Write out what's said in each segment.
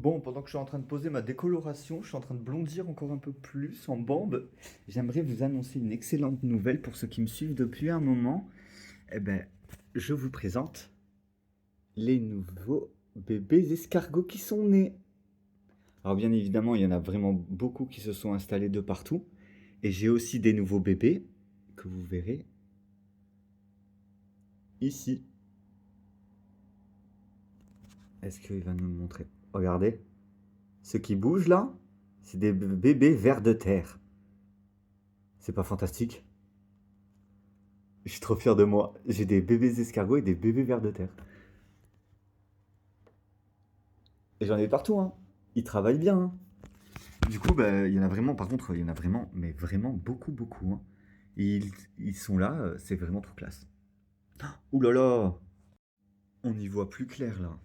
Bon, pendant que je suis en train de poser ma décoloration, je suis en train de blondir encore un peu plus en bombe. J'aimerais vous annoncer une excellente nouvelle pour ceux qui me suivent depuis un moment. Eh ben, je vous présente les nouveaux bébés escargots qui sont nés. Alors bien évidemment, il y en a vraiment beaucoup qui se sont installés de partout. Et j'ai aussi des nouveaux bébés que vous verrez ici. Est-ce qu'il va nous le montrer? Regardez. Ceux qui bougent là, c'est des bébés vers de terre. C'est pas fantastique? Je suis trop fier de moi. J'ai des bébés escargots et des bébés vers de terre. Et j'en ai partout, hein. Ils travaillent bien, hein. Du coup, bah, il y en a vraiment, par contre, il y en a vraiment, mais vraiment beaucoup, beaucoup, hein. Ils sont là, c'est vraiment trop classe. Ouh là là, on y voit plus clair là.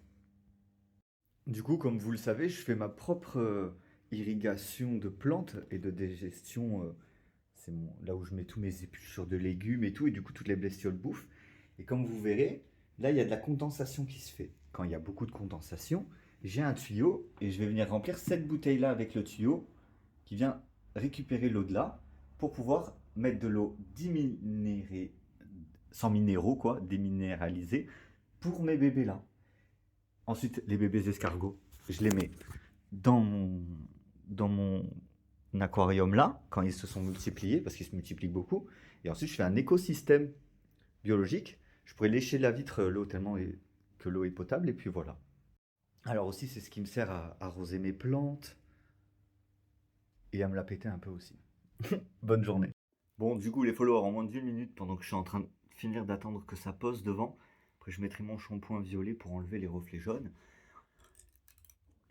Du coup, comme vous le savez, je fais ma propre irrigation de plantes et de digestion. Là où je mets tous mes épluchures de légumes et tout, et du coup, toutes les bestioles bouffent. Et comme vous verrez, là, il y a de la condensation qui se fait. Quand il y a beaucoup de condensation, j'ai un tuyau et je vais venir remplir cette bouteille-là avec le tuyau qui vient récupérer l'eau de là pour pouvoir mettre de l'eau déminérée, sans minéraux, quoi, déminéralisée, pour mes bébés là. Ensuite, les bébés escargots, je les mets dans mon aquarium là, quand ils se sont multipliés, parce qu'ils se multiplient beaucoup. Et ensuite, je fais un écosystème biologique. Je pourrais lécher la vitre, l'eau tellement que l'eau est potable, et puis voilà. Alors aussi, c'est ce qui me sert à arroser mes plantes et à me la péter un peu aussi. Bonne journée. Bon, du coup, les followers en moins de 1 minute, pendant que je suis en train de finir d'attendre que ça pose devant. Après, je mettrai mon shampoing violet pour enlever les reflets jaunes.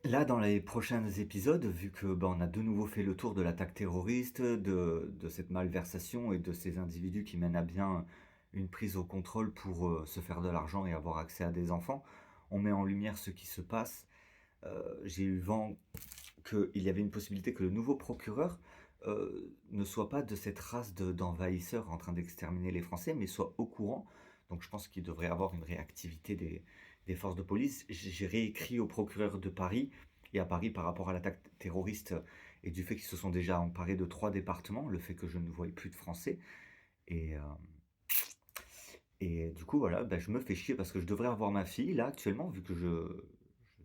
Là, dans les prochains épisodes, vu que on a de nouveau fait le tour de l'attaque terroriste, de cette malversation et de ces individus qui mènent à bien une prise au contrôle pour se faire de l'argent et avoir accès à des enfants, on met en lumière ce qui se passe. J'ai eu vent qu'il y avait une possibilité que le nouveau procureur ne soit pas de cette race d'envahisseurs en train d'exterminer les Français, mais soit au courant. Donc je pense qu'il devrait avoir une réactivité des forces de police. J'ai réécrit au procureur de Paris et à Paris par rapport à l'attaque terroriste et du fait qu'ils se sont déjà emparés de 3 départements, le fait que je ne voyais plus de Français. Et, euh, et du coup, voilà, je me fais chier parce que je devrais avoir ma fille là actuellement, vu que je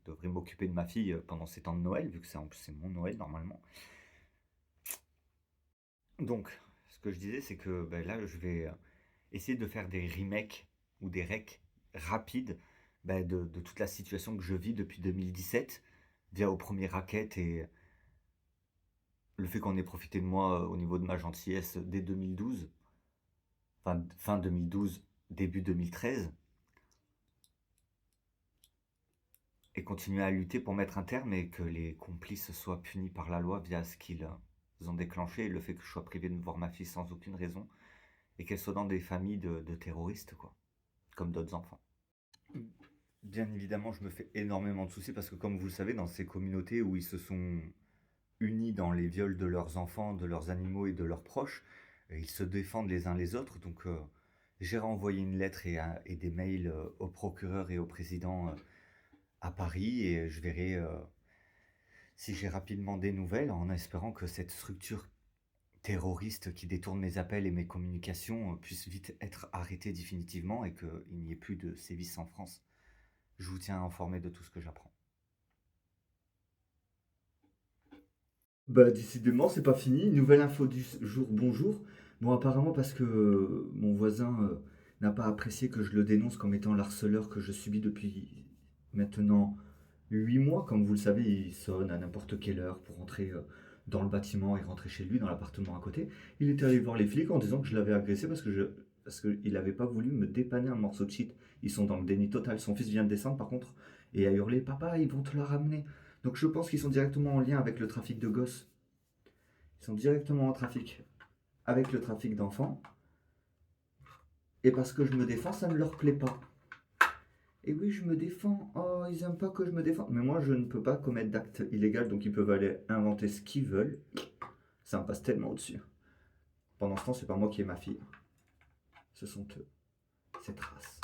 devrais m'occuper de ma fille pendant ces temps de Noël, vu que c'est en plus c'est mon Noël normalement. Donc, ce que je disais, c'est que là, je vais essayer de faire des remakes ou des recs rapides de toute la situation que je vis depuis 2017, via au premier racket et le fait qu'on ait profité de moi au niveau de ma gentillesse dès 2012, fin 2012, début 2013, et continuer à lutter pour mettre un terme et que les complices soient punis par la loi via ce qu'ils ont déclenché, et le fait que je sois privé de voir ma fille sans aucune raison, et qu'elle soit dans des familles de terroristes, quoi, comme d'autres enfants. Bien évidemment, je me fais énormément de soucis parce que, comme vous le savez, dans ces communautés où ils se sont unis dans les viols de leurs enfants, de leurs animaux et de leurs proches, ils se défendent les uns les autres. Donc, j'ai renvoyé une lettre et des mails au procureur et au président à Paris et je verrai si j'ai rapidement des nouvelles en espérant que cette structure terroriste qui détourne mes appels et mes communications puisse vite être arrêtée définitivement et qu'il n'y ait plus de sévices en France. Je vous tiens informé de tout ce que j'apprends. Bah, décidément, c'est pas fini. Nouvelle info du jour, bonjour. Bon, apparemment, parce que mon voisin n'a pas apprécié que je le dénonce comme étant l'harceleur que je subis depuis maintenant 8 mois. Comme vous le savez, il sonne à n'importe quelle heure pour rentrer dans le bâtiment et rentrer chez lui, dans l'appartement à côté. Il était allé voir les flics en disant que je l'avais agressé parce qu'il n'avait pas voulu me dépanner un morceau de shit. Ils sont dans le déni total. Son fils vient de descendre, par contre, et a hurlé: Papa, ils vont te la ramener. Donc je pense qu'ils sont directement en lien avec le trafic de gosses. Ils sont directement en trafic avec le trafic d'enfants. Et parce que je me défends, ça ne leur plaît pas. Et oui, je me défends. Oh, ils aiment pas que je me défende. Mais moi, je ne peux pas commettre d'actes illégaux, donc ils peuvent aller inventer ce qu'ils veulent. Ça me passe tellement au-dessus. Pendant ce temps, c'est pas moi qui ai ma fille. Ce sont eux. Cette race.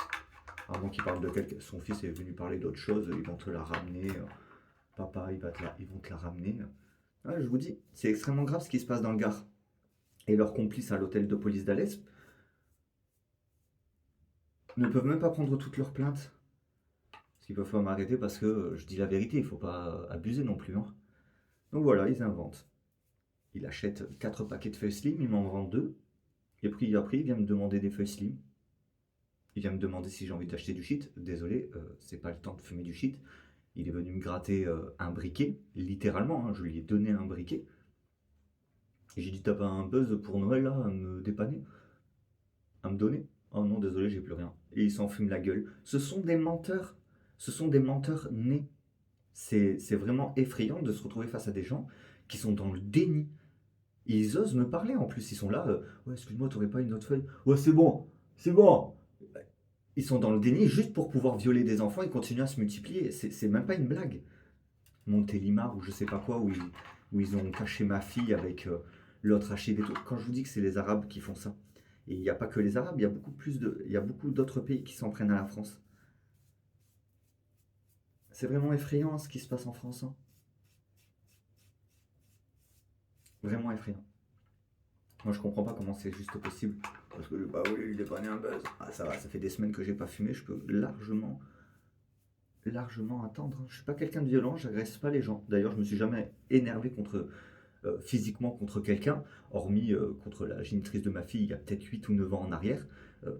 Avant qu'ils parlent de quelqu'un. Son fils est venu parler d'autre chose, ils vont te la ramener. papa, ils vont te la ramener. Ouais, je vous dis, c'est extrêmement grave ce qui se passe dans le Gard. Et leurs complices à l'hôtel de police d'Alès ne peuvent même pas prendre toutes leurs plaintes. Parce qu'ils peuvent pas m'arrêter parce que je dis la vérité, il faut pas abuser non plus, hein. Donc voilà, ils inventent. Il achète 4 paquets de feuilles slim, il m'en vend 2. Et puis après, il vient me demander des feuilles slim. Il vient me demander si j'ai envie d'acheter du shit. Désolé, c'est pas le temps de fumer du shit. Il est venu me gratter un briquet, littéralement, hein, je lui ai donné un briquet. Et j'ai dit, t'as pas un buzz pour Noël là, à me dépanner, à me donner? Oh non, désolé, j'ai plus rien. Et ils s'en fument la gueule. Ce sont des menteurs. Ce sont des menteurs nés. C'est vraiment effrayant de se retrouver face à des gens qui sont dans le déni. Ils osent me parler en plus, ils sont là. Ouais, excuse-moi, t'aurais pas une autre feuille? Ouais, c'est bon, c'est bon. Ils sont dans le déni juste pour pouvoir violer des enfants et continuer à se multiplier. C'est même pas une blague. Montélimar ou je sais pas quoi, où ils ont caché ma fille avec l'autre Rachid et tout. Quand je vous dis que c'est les Arabes qui font ça, et il n'y a pas que les Arabes, il y a beaucoup d'autres pays qui s'en prennent à la France. C'est vraiment effrayant hein, ce qui se passe en France, hein. Vraiment effrayant. Moi je comprends pas comment c'est juste possible. Parce que bah oui, il est pas né un buzz. Ah ça va, ça fait des semaines que j'ai pas fumé, je peux largement attendre, hein. Je suis pas quelqu'un de violent, j'agresse pas les gens. D'ailleurs, je me suis jamais énervé physiquement contre quelqu'un, hormis contre la génitrice de ma fille il y a peut-être 8 ou 9 ans en arrière,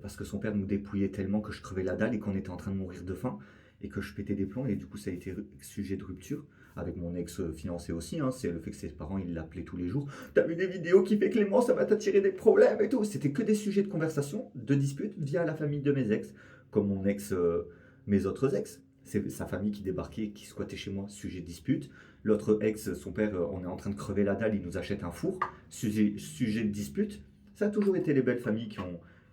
parce que son père nous dépouillait tellement que je crevais la dalle et qu'on était en train de mourir de faim et que je pétais des plombs et du coup ça a été sujet de rupture avec mon ex-fiancé aussi, hein, c'est le fait que ses parents ils l'appelaient tous les jours. T'as vu des vidéos qui fait Clément, ça va t'attirer des problèmes et tout. C'était que des sujets de conversation, de disputes via la famille de mes ex, comme mes autres ex. C'est sa famille qui débarquait, qui squattait chez moi, sujet de dispute. L'autre ex, son père, on est en train de crever la dalle, il nous achète un four. Sujet de dispute. Ça a toujours été les belles familles qui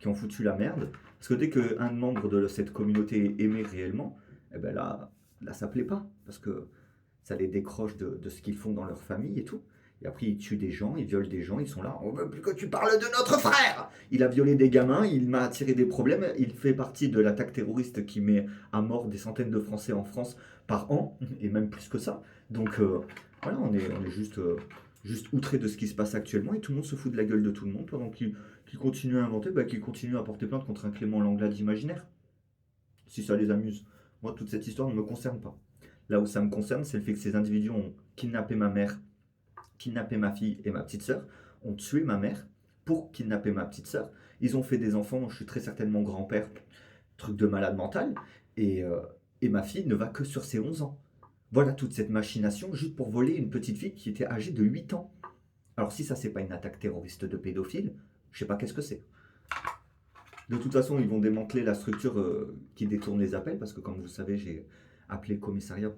ont foutu la merde. Parce que dès qu'un membre de cette communauté aimait réellement, eh ben là ça plaît pas. Parce que ça les décroche de ce qu'ils font dans leur famille et tout. Et après, ils tuent des gens, ils violent des gens, ils sont là. On veut plus que tu parles de notre frère. Il a violé des gamins, il m'a attiré des problèmes. Il fait partie de l'attaque terroriste qui met à mort des centaines de Français en France par an, et même plus que ça. Donc voilà, on est juste outré de ce qui se passe actuellement et tout le monde se fout de la gueule de tout le monde pendant qu'ils continuent à inventer, bah, qu'ils continuent à porter plainte contre un Clément Langlade imaginaire. Si ça les amuse. Moi, toute cette histoire ne me concerne pas. Là où ça me concerne, c'est le fait que ces individus ont kidnappé ma mère, kidnappé ma fille et ma petite sœur, ont tué ma mère pour kidnapper ma petite sœur. Ils ont fait des enfants dont je suis très certainement grand-père, truc de malade mental, et, euh, et ma fille ne va que sur ses 11 ans. Voilà toute cette machination juste pour voler une petite fille qui était âgée de 8 ans. Alors si ça c'est pas une attaque terroriste de pédophile, je sais pas qu'est-ce que c'est. De toute façon, ils vont démanteler la structure qui détourne les appels, parce que comme vous le savez, j'ai appelé le commissariat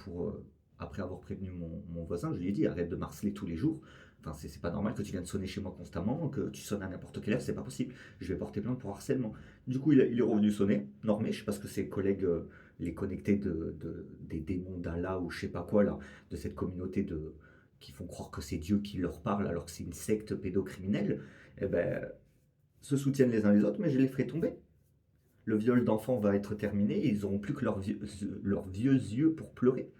après avoir prévenu mon voisin, je lui ai dit arrête de marceler tous les jours. Enfin, c'est pas normal que tu viennes sonner chez moi constamment, que tu sonnes à n'importe quelle heure, c'est pas possible. Je vais porter plainte pour harcèlement. Du coup, il est revenu sonner, Normèche, parce que ses collègues, les connectés des démons d'Allah ou je sais pas quoi, là, de cette communauté qui font croire que c'est Dieu qui leur parle alors que c'est une secte pédocriminelle, eh ben, se soutiennent les uns les autres, mais je les ferai tomber. Le viol d'enfants va être terminé, ils n'auront plus que leurs vieux yeux pour pleurer.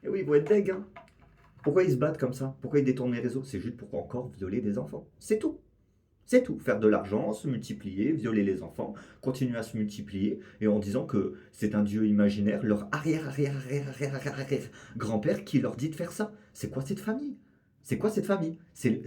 Et oui, ils vont être deg, hein. Pourquoi ils se battent comme ça? Pourquoi ils détournent les réseaux? C'est juste pour encore violer des enfants. C'est tout. C'est tout. Faire de l'argent, se multiplier, violer les enfants, continuer à se multiplier, et en disant que c'est un dieu imaginaire, leur arrière grand-père qui leur dit de faire ça. C'est quoi cette famille? C'est quoi cette famille? C'est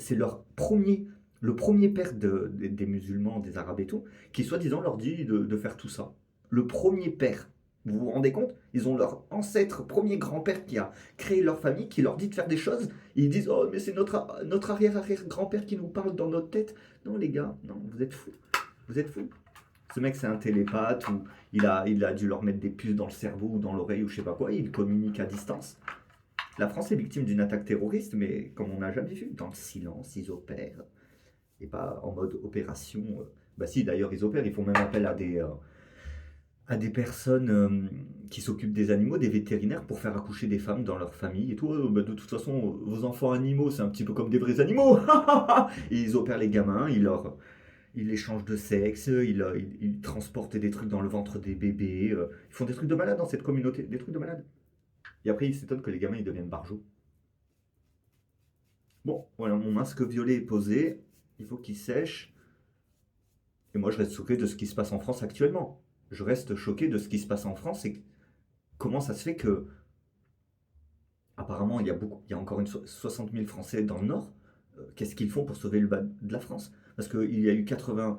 le premier père des musulmans, des arabes et tout, qui soi-disant leur dit de faire tout ça. Le premier père. Vous vous rendez compte? Ils ont leur ancêtre, premier grand-père qui a créé leur famille, qui leur dit de faire des choses. Ils disent, oh mais c'est notre arrière-arrière-grand-père qui nous parle dans notre tête. Non les gars, non, vous êtes fous. Vous êtes fous. Ce mec c'est un télépathe ou il a dû leur mettre des puces dans le cerveau ou dans l'oreille ou je sais pas quoi, il communique à distance. La France est victime d'une attaque terroriste, mais comme on n'a jamais vu, dans le silence, ils opèrent. Et pas en mode opération. Bah si d'ailleurs ils opèrent, ils font même appel à des personnes qui s'occupent des animaux, des vétérinaires, pour faire accoucher des femmes dans leur famille et tout. Bah, de toute façon, vos enfants animaux, c'est un petit peu comme des vrais animaux. Et ils opèrent les gamins, ils les changent de sexe, ils transportent des trucs dans le ventre des bébés. Ils font des trucs de malade dans cette communauté, des trucs de malade. Et après, il s'étonne que les gamins ils deviennent barjots. Bon, voilà, mon masque violet est posé. Il faut qu'il sèche. Et moi, je reste choqué de ce qui se passe en France actuellement. Je reste choqué de ce qui se passe en France et comment ça se fait que, apparemment, il y a encore 60 000 Français dans le Nord. Qu'est-ce qu'ils font pour sauver le bas de la France? Parce qu'il y a eu 80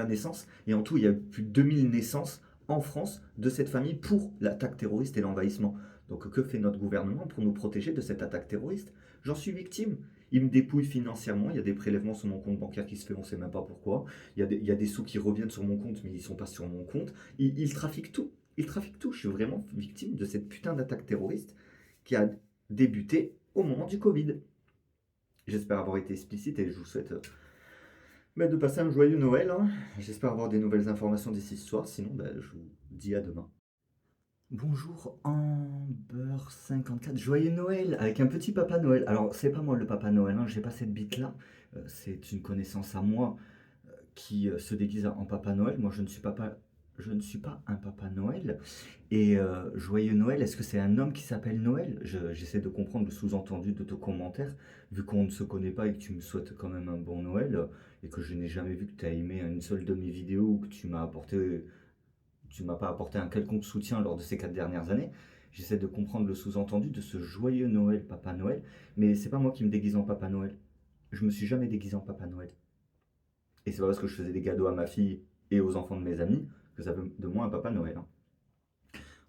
naissances et en tout, il y a eu plus de 2000 naissances en France de cette famille pour l'attaque terroriste et l'envahissement. Donc, que fait notre gouvernement pour nous protéger de cette attaque terroriste? J'en suis victime. Il me dépouille financièrement, il y a des prélèvements sur mon compte bancaire qui se fait, on ne sait même pas pourquoi. Il y a des sous qui reviennent sur mon compte, mais ils ne sont pas sur mon compte. Ils trafiquent tout. Ils trafiquent tout. Je suis vraiment victime de cette putain d'attaque terroriste qui a débuté au moment du Covid. J'espère avoir été explicite et je vous souhaite de passer un joyeux Noël, hein. J'espère avoir des nouvelles informations d'ici ce soir, sinon je vous dis à demain. Bonjour Amber54, joyeux Noël avec un petit Papa Noël. Alors c'est pas moi le Papa Noël, hein, j'ai pas cette bite là, c'est une connaissance à moi qui se déguise en Papa Noël. Moi je ne suis pas un Papa Noël. Et joyeux Noël, est-ce que c'est un homme qui s'appelle Noël? J'essaie de comprendre le sous-entendu de ton commentaire, vu qu'on ne se connaît pas et que tu me souhaites quand même un bon Noël, et que je n'ai jamais vu que tu as aimé une seule de mes vidéos ou que tu m'as pas apporté un quelconque soutien lors de ces 4 dernières années. J'essaie de comprendre le sous-entendu de ce joyeux Noël, Papa Noël, mais c'est pas moi qui me déguise en Papa Noël. Je me suis jamais déguisé en Papa Noël. Et c'est pas parce que je faisais des cadeaux à ma fille et aux enfants de mes amis que ça fait de moi un Papa Noël, hein.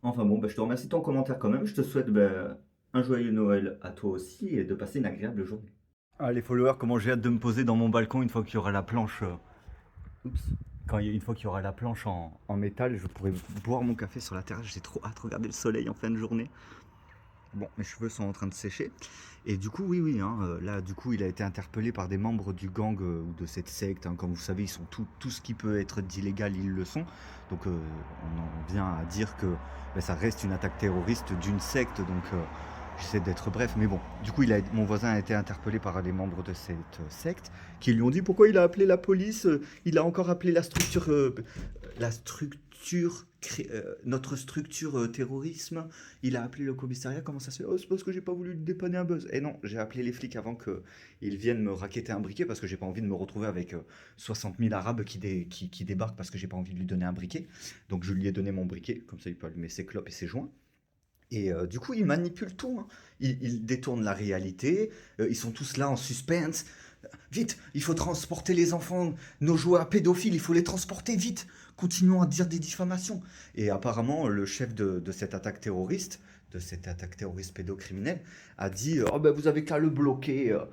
Enfin bon, je te remercie de ton commentaire quand même. Je te souhaite un joyeux Noël à toi aussi et de passer une agréable journée. Ah les followers, comment j'ai hâte de me poser dans mon balcon une fois qu'il y aura la planche. Oups. Une fois qu'il y aura la planche en métal, je pourrai boire mon café sur la terrasse. J'ai trop hâte de regarder le soleil en fin de journée. Bon, mes cheveux sont en train de sécher. Et du coup, oui, hein, là, du coup, il a été interpellé par des membres du gang ou de cette secte, hein. Comme vous savez, ils sont tout ce qui peut être d'illégal, ils le sont. Donc, on en vient à dire que ça reste une attaque terroriste d'une secte. Donc, j'essaie d'être bref. Mais bon, du coup, mon voisin a été interpellé par les membres de cette secte qui lui ont dit pourquoi il a appelé la police. Il a encore appelé notre structure terrorisme. Il a appelé le commissariat. Comment ça se fait? Oh, c'est parce que j'ai pas voulu dépanner un buzz. Et non, j'ai appelé les flics avant qu'ils viennent me raqueter un briquet parce que j'ai pas envie de me retrouver avec 60 000 arabes qui débarquent parce que j'ai pas envie de lui donner un briquet. Donc je lui ai donné mon briquet, comme ça il peut allumer ses clopes et ses joints. Et du coup, ils manipulent tout, hein. Ils détournent la réalité. Ils sont tous là en suspense. Vite, il faut transporter les enfants, nos joueurs pédophiles, il faut les transporter vite. Continuons à dire des diffamations. Et apparemment, le chef de cette attaque terroriste pédocriminelle, a dit oh vous avez qu'à le bloquer. Oh,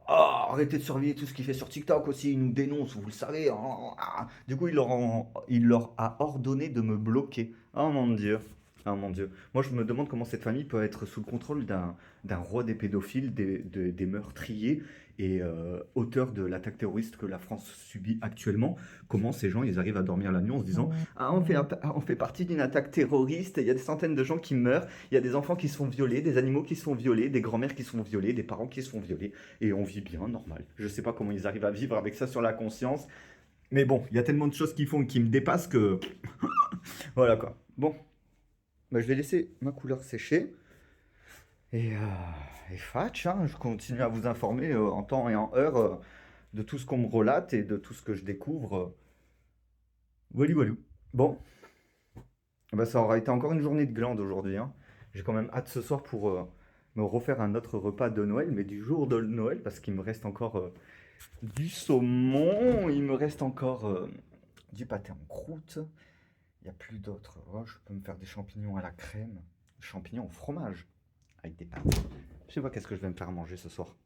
arrêtez de surveiller tout ce qu'il fait sur TikTok aussi, il nous dénonce, vous le savez. Du coup, il leur a ordonné de me bloquer. Oh mon Dieu. Oh mon Dieu. Moi, je me demande comment cette famille peut être sous le contrôle d'un roi des pédophiles, des meurtriers et auteur de l'attaque terroriste que la France subit actuellement. Comment ces gens, ils arrivent à dormir la nuit en se disant ah, on fait partie d'une attaque terroriste, il y a des centaines de gens qui meurent, il y a des enfants qui se font violer, des animaux qui se font violer, des grands-mères qui se font violer, des parents qui se font violer, et on vit bien, normal. Je sais pas comment ils arrivent à vivre avec ça sur la conscience, mais bon, il y a tellement de choses qu'ils font qui me dépassent que... voilà quoi. Bon, je vais laisser ma couleur sécher. Et fatch, hein, je continue à vous informer en temps et en heure de tout ce qu'on me relate et de tout ce que je découvre. Walou walou. Bon, ça aura été encore une journée de glande aujourd'hui, hein. J'ai quand même hâte ce soir pour me refaire un autre repas de Noël, mais du jour de Noël, parce qu'il me reste encore du saumon, il me reste encore du pâté en croûte. Il n'y a plus d'autres. Oh, je peux me faire des champignons à la crème, champignons au fromage, avec des pâtes. Je sais pas qu'est-ce que je vais me faire manger ce soir.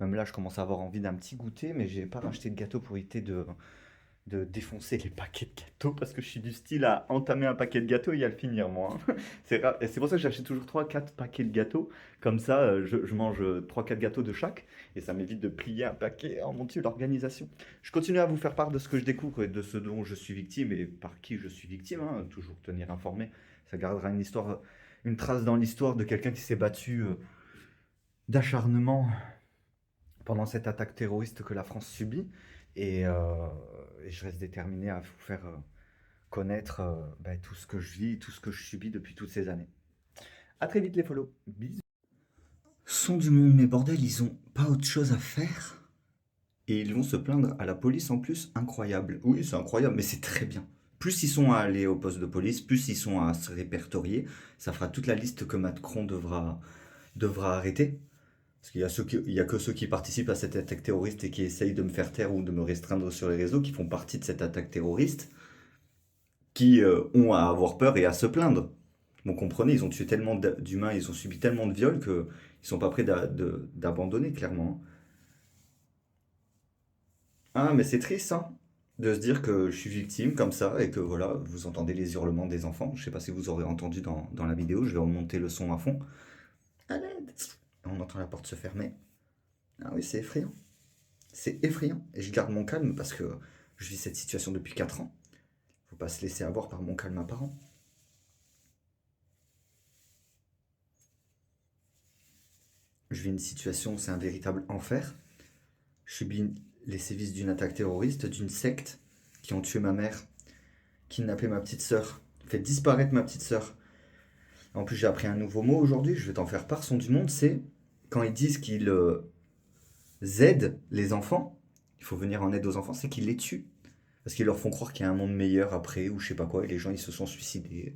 Même là, je commence à avoir envie d'un petit goûter, mais j'ai pas racheté de gâteau pour éviter de défoncer les paquets de gâteaux parce que je suis du style à entamer un paquet de gâteaux et à le finir moi, hein. C'est pour ça que j'achète toujours 3 4 paquets de gâteaux. Comme ça, je mange 3 4 gâteaux de chaque et ça m'évite de plier un paquet. Oh mon Dieu, l'organisation. Je continue à vous faire part de ce que je découvre et de ce dont je suis victime et par qui je suis victime, hein. Toujours tenir informé. Ça gardera une trace dans l'histoire de quelqu'un qui s'est battu d'acharnement pendant cette attaque terroriste que la France subit. Et je reste déterminé à vous faire connaître tout ce que je vis, tout ce que je subis depuis toutes ces années. À très vite les follow. Bisous. Son du monde, mais bordel, ils ont pas autre chose à faire. Et ils vont se plaindre à la police en plus, incroyable. Oui, c'est incroyable, mais c'est très bien. Plus ils sont à aller au poste de police, plus ils sont à se répertorier. Ça fera toute la liste que Macron devra arrêter. Parce il y a que ceux qui participent à cette attaque terroriste et qui essayent de me faire taire ou de me restreindre sur les réseaux, qui font partie de cette attaque terroriste, qui ont à avoir peur et à se plaindre. Bon, comprenez, ils ont tué tellement d'humains, ils ont subi tellement de viols qu'ils sont pas prêts d'abandonner, clairement. Ah, mais c'est triste, hein, de se dire que je suis victime comme ça et que voilà, vous entendez les hurlements des enfants. Je sais pas si vous aurez entendu dans la vidéo, je vais remonter le son à fond. À l'aide! On entend la porte se fermer. Ah oui, c'est effrayant. C'est effrayant. Et je garde mon calme parce que je vis cette situation depuis 4 ans. Faut pas se laisser avoir par mon calme apparent. Je vis une situation, c'est un véritable enfer. Je subis les sévices d'une attaque terroriste, d'une secte qui ont tué ma mère, kidnappé ma petite sœur, fait disparaître ma petite sœur. En plus, j'ai appris un nouveau mot aujourd'hui, je vais t'en faire part. Son du monde, c'est quand ils disent qu'ils aident les enfants, il faut venir en aide aux enfants, c'est qu'ils les tuent. Parce qu'ils leur font croire qu'il y a un monde meilleur après, ou je sais pas quoi, et les gens ils se sont suicidés.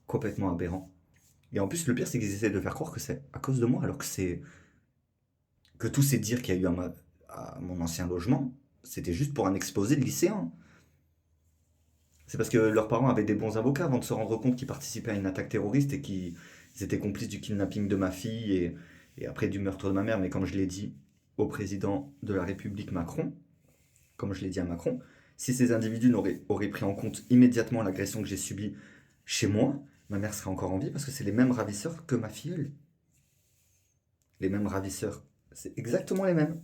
Complètement aberrant. Et en plus, le pire, c'est qu'ils essaient de faire croire que c'est à cause de moi, alors que c'est. Que tous ces dires qu'il y a eu à mon ancien logement, c'était juste pour un exposé de lycéen. C'est parce que leurs parents avaient des bons avocats avant de se rendre compte qu'ils participaient à une attaque terroriste et qu'ils étaient complices du kidnapping de ma fille et après du meurtre de ma mère. Mais comme je l'ai dit au président de la République Macron, comme je l'ai dit à Macron, si ces individus auraient pris en compte immédiatement l'agression que j'ai subie chez moi, ma mère serait encore en vie parce que c'est les mêmes ravisseurs que ma filleule. Les mêmes ravisseurs. C'est exactement les mêmes.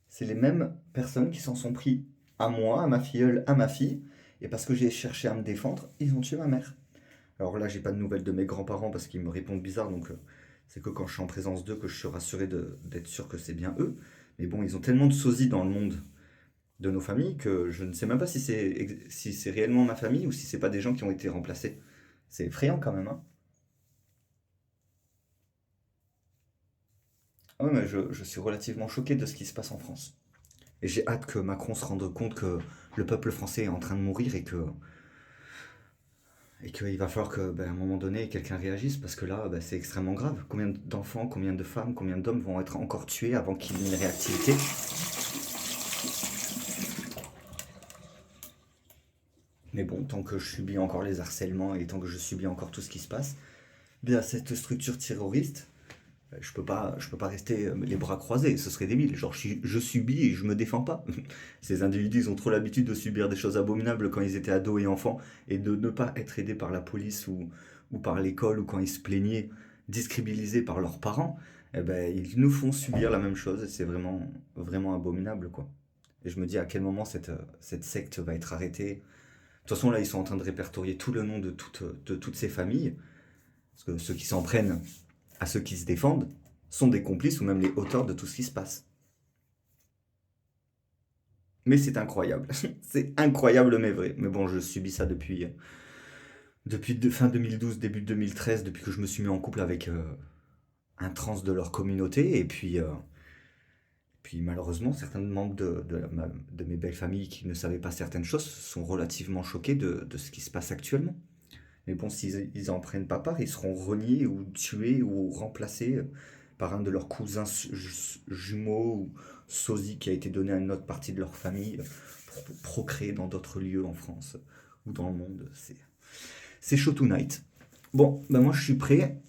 C'est les mêmes personnes qui s'en sont pris à moi, à ma filleule, à ma fille. Et parce que j'ai cherché à me défendre, ils ont tué ma mère. Alors là, j'ai pas de nouvelles de mes grands-parents parce qu'ils me répondent bizarre. Donc c'est que quand je suis en présence d'eux que je suis rassuré d'être sûr que c'est bien eux. Mais bon, ils ont tellement de sosie dans le monde de nos familles que je ne sais même pas si c'est réellement ma famille ou si c'est pas des gens qui ont été remplacés. C'est effrayant quand même, hein. Ah ouais, mais je suis relativement choqué de ce qui se passe en France. Et j'ai hâte que Macron se rende compte que le peuple français est en train de mourir et qu'il va falloir que, ben, à un moment donné, quelqu'un réagisse parce que là, ben, c'est extrêmement grave. Combien d'enfants, combien de femmes, combien d'hommes vont être encore tués avant qu'il y ait une réactivité? Mais bon, tant que je subis encore les harcèlements et tant que je subis encore tout ce qui se passe, bien cette structure terroriste, je peux pas rester les bras croisés, ce serait débile. Genre, je subis et je me défends pas. Ces individus, ils ont trop l'habitude de subir des choses abominables quand ils étaient ados et enfants et de ne pas être aidés par la police ou par l'école ou quand ils se plaignaient, discrédibilisés par leurs parents. Eh ben, ils nous font subir la même chose et c'est vraiment, vraiment abominable, quoi. Et je me dis à quel moment cette secte va être arrêtée. De toute façon, là, ils sont en train de répertorier tout le nom de toutes ces familles. Parce que ceux qui s'en prennent à ceux qui se défendent sont des complices ou même les auteurs de tout ce qui se passe. Mais c'est incroyable. C'est incroyable mais vrai. Mais bon, je subis ça depuis fin 2012, début 2013, depuis que je me suis mis en couple avec un trans de leur communauté. Et puis malheureusement, certains membres de mes belles familles qui ne savaient pas certaines choses sont relativement choqués de ce qui se passe actuellement. Mais bon, s'ils en prennent pas part, ils seront reniés ou tués ou remplacés par un de leurs cousins jumeaux ou sosie qui a été donné à une autre partie de leur famille pour procréer dans d'autres lieux en France ou dans le monde. C'est chaud tonight. Bon, ben moi je suis prêt.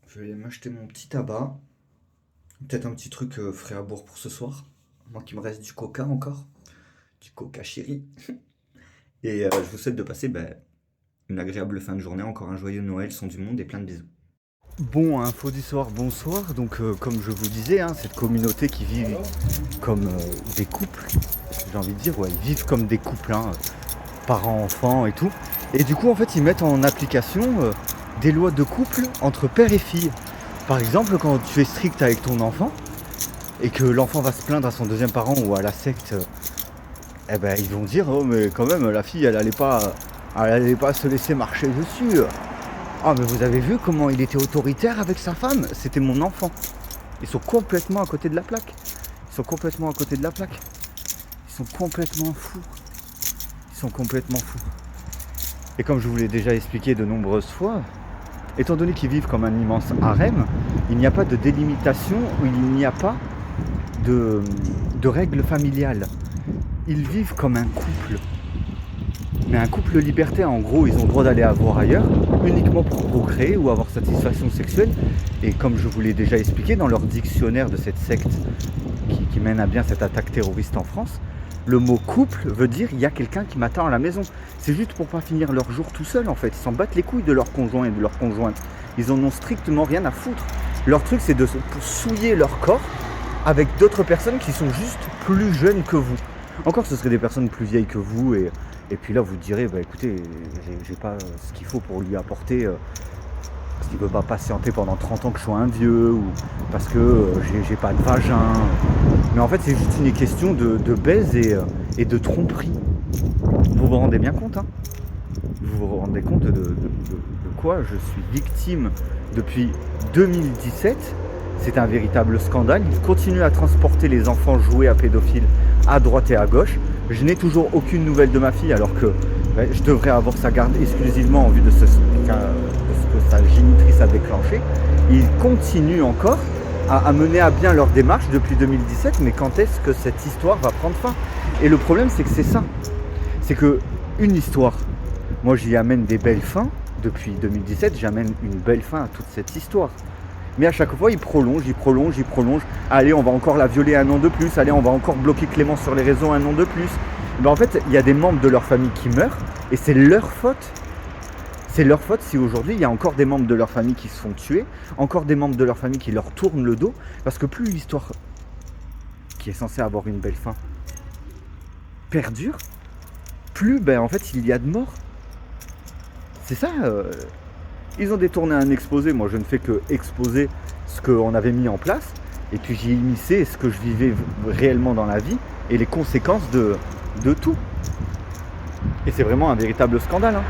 Je vais m'acheter mon petit tabac. Peut-être un petit truc frais à boire pour ce soir. Moi qui me reste du coca encore. Du coca chéri. Et je vous souhaite de passer une agréable fin de journée, encore un joyeux Noël, son du monde et plein de bisous. Bon, info du soir, bonsoir. Donc comme je vous disais, hein, cette communauté qui vit comme des couples, j'ai envie de dire, ouais, ils vivent comme des couples, hein, parents, enfants et tout. Et du coup, en fait, ils mettent en application des lois de couple entre père et fille. Par exemple, quand tu es strict avec ton enfant et que l'enfant va se plaindre à son deuxième parent ou à la secte, eh ben, ils vont dire, oh mais quand même, la fille, elle allait pas se laisser marcher dessus. Ah, mais vous avez vu comment il était autoritaire avec sa femme? C'était mon enfant. Ils sont complètement à côté de la plaque. Ils sont complètement à côté de la plaque. Ils sont complètement fous. Ils sont complètement fous. Et comme je vous l'ai déjà expliqué de nombreuses fois, étant donné qu'ils vivent comme un immense harem, il n'y a pas de délimitation, ou il n'y a pas de règles familiales. Ils vivent comme un couple. Mais un couple libertaire, en gros, ils ont le droit d'aller voir ailleurs, uniquement pour procréer ou avoir satisfaction sexuelle. Et comme je vous l'ai déjà expliqué, dans leur dictionnaire de cette secte qui mène à bien cette attaque terroriste en France, le mot couple veut dire il y a quelqu'un qui m'attend à la maison. C'est juste pour pas finir leur jour tout seul en fait. Ils s'en battent les couilles de leur conjoint et de leur conjointe. Ils en ont strictement rien à foutre. Leur truc c'est de souiller leur corps avec d'autres personnes qui sont juste plus jeunes que vous. Encore ce seraient des personnes plus vieilles que vous et puis là vous direz bah écoutez, j'ai pas ce qu'il faut pour lui apporter parce qu'il ne veut pas patienter pendant 30 ans que je sois un vieux ou parce que j'ai pas de vagin. Mais en fait c'est juste une question de baise et de tromperie. Vous vous rendez bien compte hein? Vous vous rendez compte de quoi je suis victime depuis 2017? C'est un véritable scandale. Ils continuent à transporter les enfants joués à pédophiles à droite et à gauche. Je n'ai toujours aucune nouvelle de ma fille alors que je devrais avoir sa garde exclusivement en vue de ce que sa génitrice a déclenché. Ils continuent encore à mener à bien leur démarche depuis 2017, mais quand est-ce que cette histoire va prendre fin? Et le problème c'est que c'est ça. C'est que une histoire, moi j'y amène des belles fins. Depuis 2017, j'amène une belle fin à toute cette histoire. Mais à chaque fois, il prolonge. Allez, on va encore la violer un an de plus. Allez, on va encore bloquer Clément sur les réseaux un an de plus. Mais en fait, il y a des membres de leur famille qui meurent et c'est leur faute. C'est leur faute si aujourd'hui, il y a encore des membres de leur famille qui se font tuer, encore des membres de leur famille qui leur tournent le dos. Parce que plus l'histoire, qui est censée avoir une belle fin, perdure, plus en fait, il y a de morts. C'est ça. Ils ont détourné un exposé, moi je ne fais que exposer ce qu'on avait mis en place et puis j'ai immiscé ce que je vivais réellement dans la vie et les conséquences de tout. Et c'est vraiment un véritable scandale. Hein.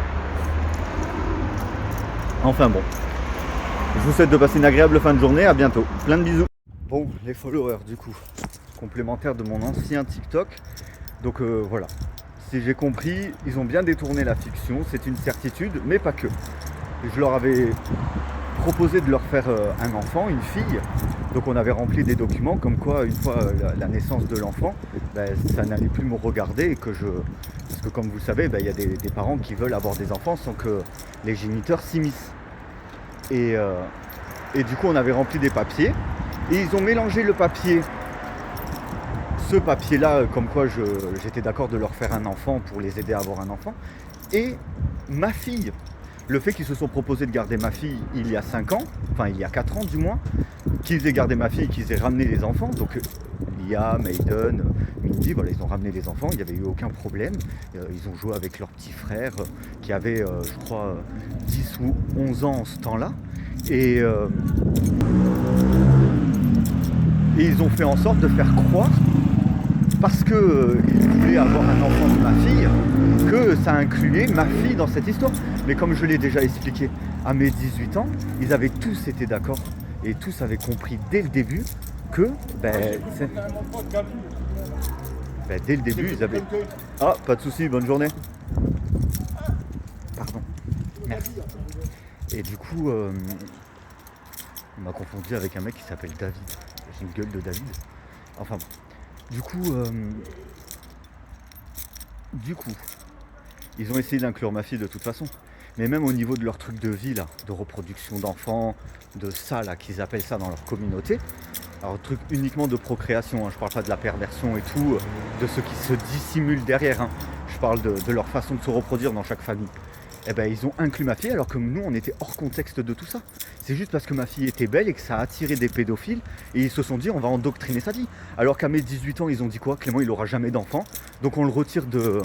Enfin bon, je vous souhaite de passer une agréable fin de journée, à bientôt, plein de bisous. Bon, les followers du coup, complémentaires de mon ancien TikTok, donc voilà. Si j'ai compris, ils ont bien détourné la fiction, c'est une certitude, mais pas que. Je leur avais proposé de leur faire un enfant, une fille. Donc on avait rempli des documents comme quoi une fois la naissance de l'enfant, ça n'allait plus me regarder et que parce que comme vous le savez, il y a des parents qui veulent avoir des enfants sans que les géniteurs s'immiscent. Et du coup on avait rempli des papiers et ils ont mélangé le papier, ce papier-là, comme quoi j'étais d'accord de leur faire un enfant pour les aider à avoir un enfant, et ma fille. Le fait qu'ils se sont proposés de garder ma fille il y a 5 ans, enfin il y a 4 ans du moins, qu'ils aient gardé ma fille et qu'ils aient ramené les enfants, donc Lia, Maiden, Mindy, voilà, ils ont ramené les enfants, il n'y avait eu aucun problème. Ils ont joué avec leur petit frère qui avait, je crois, 10 ou 11 ans en ce temps-là. Et ils ont fait en sorte de faire croire, parce qu'ils voulaient avoir un enfant de ma fille, que ça incluait ma fille dans cette histoire. Mais comme je l'ai déjà expliqué, à mes 18 ans, ils avaient tous été d'accord et tous avaient compris dès le début que dès le début ils avaient... Ah, pas de souci, bonne journée. Pardon. Merci. Et du coup, on m'a confondu avec un mec qui s'appelle David. J'ai une gueule de David. Enfin bon. Du coup, ils ont essayé d'inclure ma fille de toute façon. Mais même au niveau de leur truc de vie là, de reproduction d'enfants, de ça là, qu'ils appellent ça dans leur communauté. Alors truc uniquement de procréation, hein, je parle pas de la perversion et tout, de ceux qui se dissimulent derrière. Hein. Je parle de leur façon de se reproduire dans chaque famille. Eh ben ils ont inclus ma fille alors que nous on était hors contexte de tout ça. C'est juste parce que ma fille était belle et que ça a attiré des pédophiles et ils se sont dit on va endoctriner sa vie. Alors qu'à mes 18 ans ils ont dit quoi? Clément il aura jamais d'enfant, donc on le retire de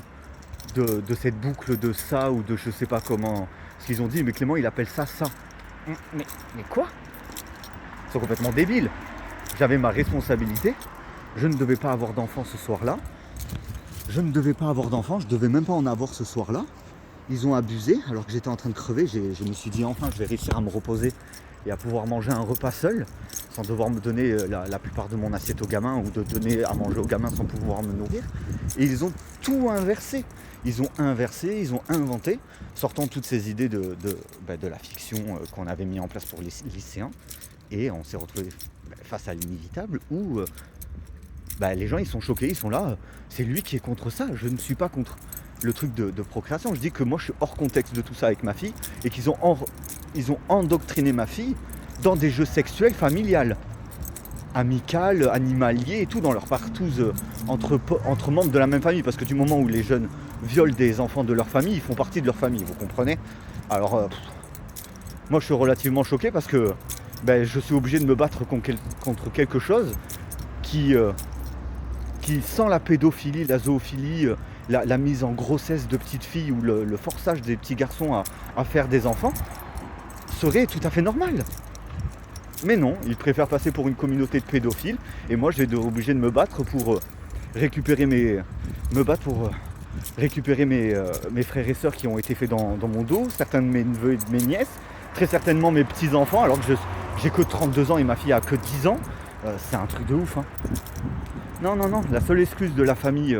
cette boucle de ça ou de je sais pas comment. Parce qu'ils ont dit mais Clément il appelle ça. Mais quoi? Ils sont complètement débiles. J'avais ma responsabilité, je ne devais pas avoir d'enfant ce soir-là. Je ne devais pas avoir d'enfant, je devais même pas en avoir ce soir-là. Ils ont abusé alors que j'étais en train de crever. Je me suis dit enfin je vais réussir à me reposer et à pouvoir manger un repas seul sans devoir me donner la plupart de mon assiette aux gamins ou de donner à manger aux gamins sans pouvoir me nourrir. Et ils ont tout inversé. Ils ont inversé, ils ont inventé, sortant toutes ces idées de la fiction qu'on avait mis en place pour les lycéens. Et on s'est retrouvé face à l'inévitable où les gens ils sont choqués, ils sont là, c'est lui qui est contre ça, je ne suis pas contre le truc de procréation. Je dis que moi je suis hors contexte de tout ça avec ma fille et qu'ils ont endoctriné ma fille dans des jeux sexuels familiales, amicales, animaliers et tout, dans leur partouze entre membres de la même famille, parce que du moment où les jeunes violent des enfants de leur famille, ils font partie de leur famille, vous comprenez. Alors moi je suis relativement choqué parce que je suis obligé de me battre contre quelque chose qui sent la pédophilie, la zoophilie, la mise en grossesse de petites filles ou le forçage des petits garçons à faire des enfants, serait tout à fait normal. Mais non, ils préfèrent passer pour une communauté de pédophiles, et moi je vais être obligé de me battre pour récupérer mes frères et sœurs qui ont été faits dans mon dos, certains de mes neveux et de mes nièces, très certainement mes petits-enfants, alors que j'ai que 32 ans et ma fille a que 10 ans. C'est un truc de ouf, hein. Non, la seule excuse de la famille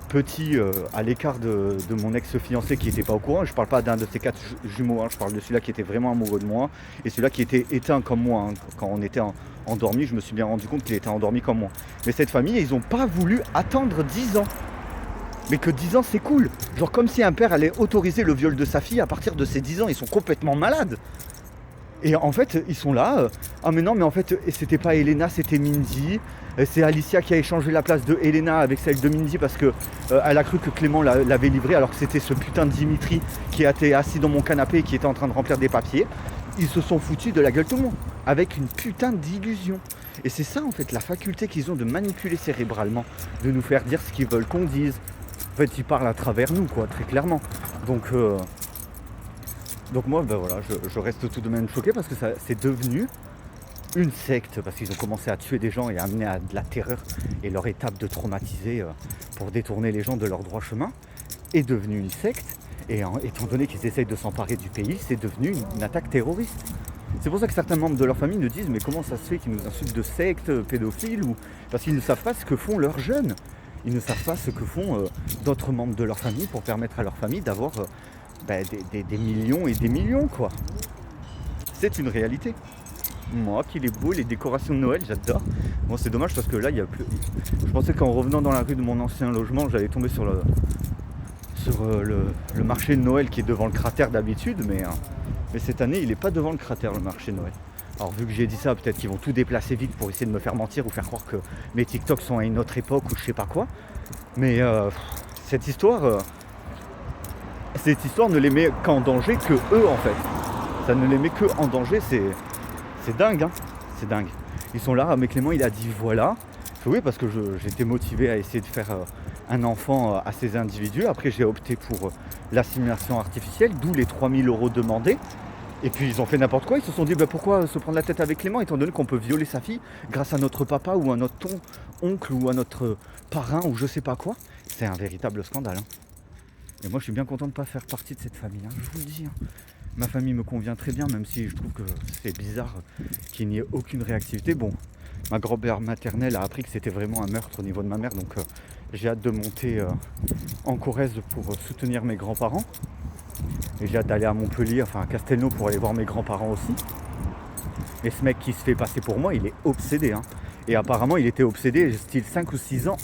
petit à l'écart de mon ex-fiancé qui n'était pas au courant, je parle pas d'un de ces 4 jumeaux, hein, je parle de celui-là qui était vraiment amoureux de moi et celui-là qui était éteint comme moi, hein. Quand on était endormi, je me suis bien rendu compte qu'il était endormi comme moi. Mais cette famille, ils n'ont pas voulu attendre 10 ans. Mais que 10 ans c'est cool, genre comme si un père allait autoriser le viol de sa fille à partir de ses 10 ans, ils sont complètement malades. Et en fait, ils sont là, ah mais non, mais en fait, c'était pas Elena, c'était Mindy. C'est Alicia qui a échangé la place de Elena avec celle de Mindy parce que elle a cru que Clément l'avait livré alors que c'était ce putain de Dimitri qui était assis dans mon canapé et qui était en train de remplir des papiers. Ils se sont foutus de la gueule tout le monde, avec une putain d'illusion. Et c'est ça en fait, la faculté qu'ils ont de manipuler cérébralement, de nous faire dire ce qu'ils veulent qu'on dise. En fait, ils parlent à travers nous, quoi, très clairement. Donc moi, voilà, je reste tout de même choqué parce que c'est devenu une secte, parce qu'ils ont commencé à tuer des gens et à amener à de la terreur, et leur étape de traumatiser pour détourner les gens de leur droit chemin est devenue une secte, et étant donné qu'ils essayent de s'emparer du pays, c'est devenu une attaque terroriste. C'est pour ça que certains membres de leur famille nous disent mais comment ça se fait qu'ils nous insultent de secte, pédophiles, ou parce qu'ils ne savent pas ce que font leurs jeunes, ils ne savent pas ce que font d'autres membres de leur famille pour permettre à leur famille d'avoir des millions et des millions, quoi. C'est une réalité. Moi, qu'il est beau, les décorations de Noël, j'adore. Bon, c'est dommage parce que là, il y a plus. Je pensais qu'en revenant dans la rue de mon ancien logement, j'allais tomber sur le marché de Noël qui est devant le cratère d'habitude, mais cette année, il n'est pas devant le cratère, le marché de Noël. Alors, vu que j'ai dit ça, peut-être qu'ils vont tout déplacer vite pour essayer de me faire mentir ou faire croire que mes TikTok sont à une autre époque ou je sais pas quoi. Mais cette histoire ne les met qu'en danger que eux, en fait. Ça ne les met que en danger, c'est dingue, hein. C'est dingue. Ils sont là, mais Clément il a dit voilà. Oui, parce que j'étais motivé à essayer de faire un enfant à ces individus. Après j'ai opté pour l'assimilation artificielle, d'où les 3 000 € demandés. Et puis ils ont fait n'importe quoi, ils se sont dit pourquoi se prendre la tête avec Clément étant donné qu'on peut violer sa fille grâce à notre papa ou à notre oncle ou à notre parrain ou je sais pas quoi. C'est un véritable scandale, hein. Et moi je suis bien content de ne pas faire partie de cette famille, hein, je vous le dis, hein. Ma famille me convient très bien, même si je trouve que c'est bizarre qu'il n'y ait aucune réactivité. Bon, ma grand-mère maternelle a appris que c'était vraiment un meurtre au niveau de ma mère, donc j'ai hâte de monter en Corrèze pour soutenir mes grands-parents. Et j'ai hâte d'aller à Montpellier, enfin à Castelnau pour aller voir mes grands-parents aussi. Et ce mec qui se fait passer pour moi, il est obsédé, hein. Et apparemment, il était obsédé style 5 ou 6 ans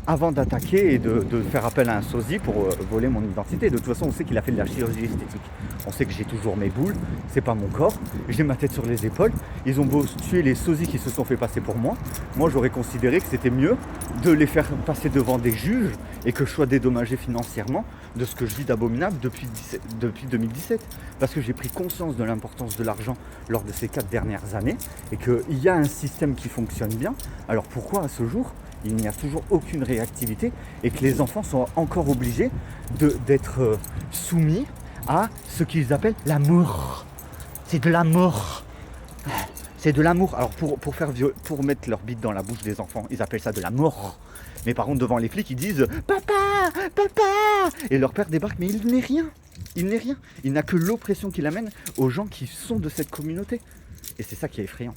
avant d'attaquer et de faire appel à un sosie pour voler mon identité. De toute façon, on sait qu'il a fait de la chirurgie esthétique. On sait que j'ai toujours mes boules, c'est pas mon corps, j'ai ma tête sur les épaules. Ils ont beau tuer les sosies qui se sont fait passer pour moi. Moi, j'aurais considéré que c'était mieux de les faire passer devant des juges et que je sois dédommagé financièrement de ce que je vis d'abominable depuis 2017. Parce que j'ai pris conscience de l'importance de l'argent lors de ces 4 dernières années et qu'il y a un système qui fonctionne bien. Alors pourquoi à ce jour il n'y a toujours aucune réactivité et que les enfants sont encore obligés d'être soumis à ce qu'ils appellent l'amour. C'est de l'amour. C'est de l'amour. Alors pour mettre leur bite dans la bouche des enfants, ils appellent ça de la mort. Mais par contre devant les flics, ils disent papa, papa. Et leur père débarque, mais il n'est rien. Il n'est rien. Il n'a que l'oppression qu'il amène aux gens qui sont de cette communauté. Et c'est ça qui est effrayant.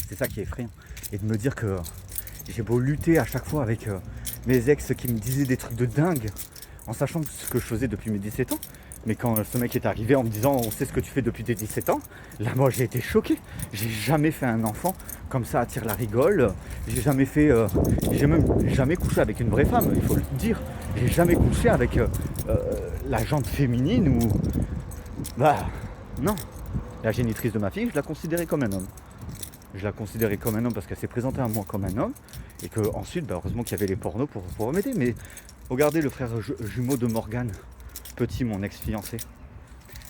C'est ça qui est effrayant. Et de me dire que j'ai beau lutter à chaque fois avec mes ex qui me disaient des trucs de dingue, en sachant ce que je faisais depuis mes 17 ans. Mais quand ce mec est arrivé en me disant on sait ce que tu fais depuis tes 17 ans, là moi j'ai été choqué. J'ai jamais fait un enfant comme ça à tire la rigole. J'ai jamais fait. J'ai même jamais couché avec une vraie femme, il faut le dire. J'ai jamais couché avec la jante féminine ou. Bah non. La génitrice de ma fille, je la considérais comme un homme. Je la considérais comme un homme parce qu'elle s'est présentée à moi comme un homme. Et que ensuite, bah, heureusement qu'il y avait les pornos pour m'aider. Mais regardez le frère jumeau de Morgane, Petit, mon ex-fiancé.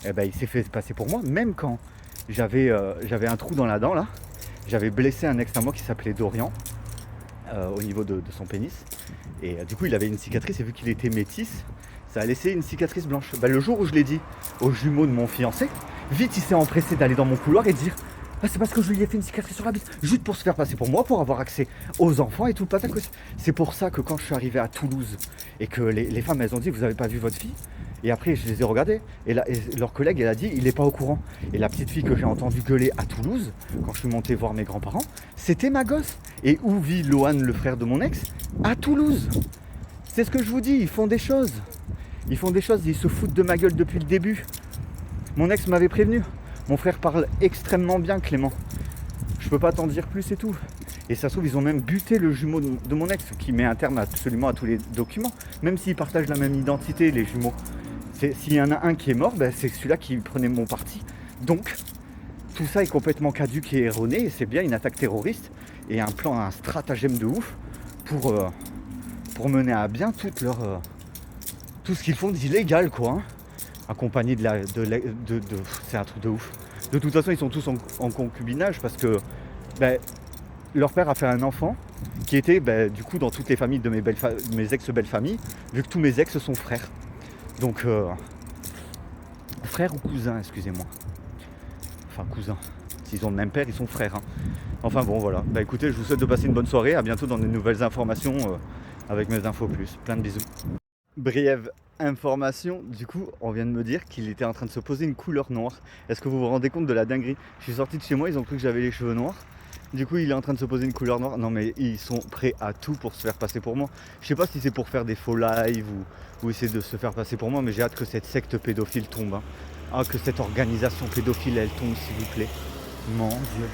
Eh ben, il s'est fait passer pour moi, même quand j'avais un trou dans la dent là. J'avais blessé un ex à moi qui s'appelait Dorian au niveau de son pénis. Et du coup, il avait une cicatrice et vu qu'il était métis, ça a laissé une cicatrice blanche. Ben, le jour où je l'ai dit au jumeau de mon fiancé, vite il s'est empressé d'aller dans mon couloir et de dire ah, c'est parce que je lui ai fait une cicatrice sur la bite, juste pour se faire passer pour moi, pour avoir accès aux enfants et tout le patac. C'est pour ça que quand je suis arrivé à Toulouse et que les femmes elles ont dit vous avez pas vu votre fille, et après je les ai regardées et leur collègue elle a dit il est pas au courant. Et la petite fille que j'ai entendue gueuler à Toulouse quand je suis monté voir mes grands-parents, c'était ma gosse. Et où vit Lohan, le frère de mon ex? À Toulouse. C'est ce que je vous dis, ils font des choses. Ils font des choses, ils se foutent de ma gueule depuis le début. Mon ex m'avait prévenu. Mon frère parle extrêmement bien, Clément. Je peux pas t'en dire plus et tout. Et ça se trouve, ils ont même buté le jumeau de mon ex, qui met un terme absolument à tous les documents. Même s'ils partagent la même identité, les jumeaux. S'il y en a un qui est mort, ben c'est celui-là qui prenait mon parti. Donc, tout ça est complètement caduque et erroné. Et c'est bien une attaque terroriste et un plan, un stratagème de ouf pour mener à bien tout ce qu'ils font d'illégal, quoi. Hein. Accompagné c'est un truc de ouf. De toute façon, ils sont tous en concubinage parce que ben, leur père a fait un enfant qui était ben, du coup dans toutes les familles de mes ex-belles familles, vu que tous mes ex sont frères. Donc, frère ou cousin, excusez-moi. Enfin, cousin. S'ils ont le même père, ils sont frères. Hein. Enfin bon, voilà. Bah écoutez, je vous souhaite de passer une bonne soirée. À bientôt dans de nouvelles informations avec mes infos plus. Plein de bisous. Brève information, du coup, on vient de me dire qu'il était en train de se poser une couleur noire. Est-ce que vous vous rendez compte de la dinguerie? Je suis sorti de chez moi, ils ont cru que j'avais les cheveux noirs. Du coup, il est en train de se poser une couleur noire. Non, mais ils sont prêts à tout pour se faire passer pour moi. Je sais pas si c'est pour faire des faux lives ou essayer de se faire passer pour moi, mais j'ai hâte que cette secte pédophile tombe. Hein. Ah, que cette organisation pédophile, elle tombe, s'il vous plaît. Mon Dieu.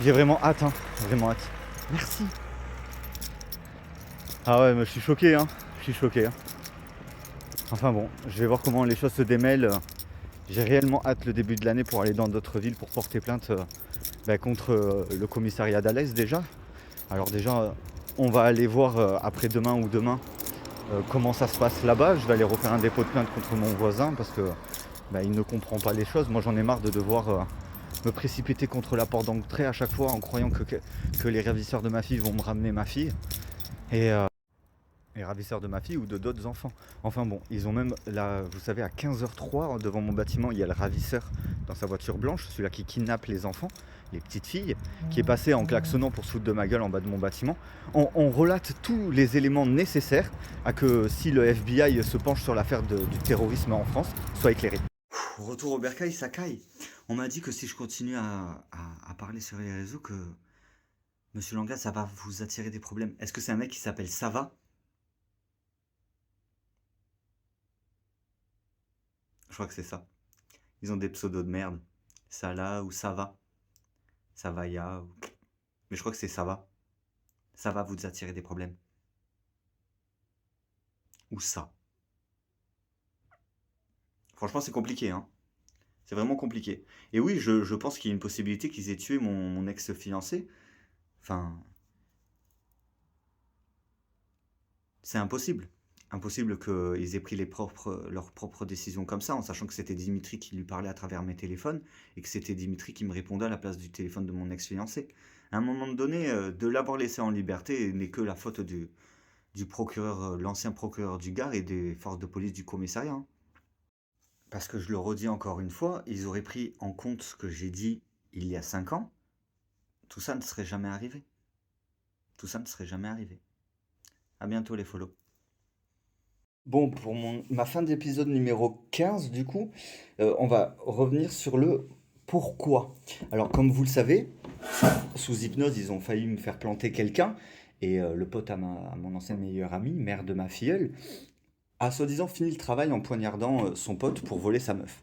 J'ai vraiment hâte, hein. Vraiment hâte. Merci. Ah ouais, mais je suis choqué, hein. Je suis choqué. Hein. Enfin bon, je vais voir comment les choses se démêlent. J'ai réellement hâte le début de l'année pour aller dans d'autres villes pour porter plainte contre le commissariat d'Alès déjà. Alors déjà, on va aller voir après-demain ou demain comment ça se passe là-bas. Je vais aller refaire un dépôt de plainte contre mon voisin parce que il ne comprend pas les choses. Moi j'en ai marre de devoir me précipiter contre la porte d'entrée à chaque fois en croyant que les ravisseurs de ma fille vont me ramener ma fille. Et ravisseurs de ma fille ou de d'autres enfants. Enfin bon, ils ont même, là, vous savez, à 15h03, devant mon bâtiment, il y a le ravisseur dans sa voiture blanche, celui-là qui kidnappe les enfants, les petites filles, qui est passé en klaxonnant pour se foutre de ma gueule en bas de mon bâtiment. On relate tous les éléments nécessaires à que si le FBI se penche sur l'affaire du terrorisme en France, soit éclairé. Retour au bercail, ça caille. On m'a dit que si je continue à parler sur les réseaux, que Monsieur Langlas, ça va vous attirer des problèmes. Est-ce que c'est un mec qui s'appelle Sava? Je crois que c'est ça. Ils ont des pseudos de merde. Salah ou Sava. Savaya. Mais je crois que c'est Sava. Ça va vous attirer des problèmes. Ou ça. Franchement, c'est compliqué, hein. C'est vraiment compliqué. Et oui, je pense qu'il y a une possibilité qu'ils aient tué mon ex-fiancé. Enfin, c'est impossible. Impossible qu'ils aient pris leurs propres décisions comme ça, en sachant que c'était Dimitri qui lui parlait à travers mes téléphones et que c'était Dimitri qui me répondait à la place du téléphone de mon ex-fiancé. À un moment donné, de l'avoir laissé en liberté n'est que la faute du procureur, l'ancien procureur du Gard et des forces de police du commissariat. Hein. Parce que je le redis encore une fois, ils auraient pris en compte ce que j'ai dit il y a 5 ans, tout ça ne serait jamais arrivé. Tout ça ne serait jamais arrivé. À bientôt les follow. Bon, pour ma fin d'épisode numéro 15, du coup, on va revenir sur le pourquoi. Alors, comme vous le savez, sous hypnose, ils ont failli me faire planter quelqu'un. Et le pote à mon ancienne meilleure amie, mère de ma filleule, a soi-disant fini le travail en poignardant son pote pour voler sa meuf.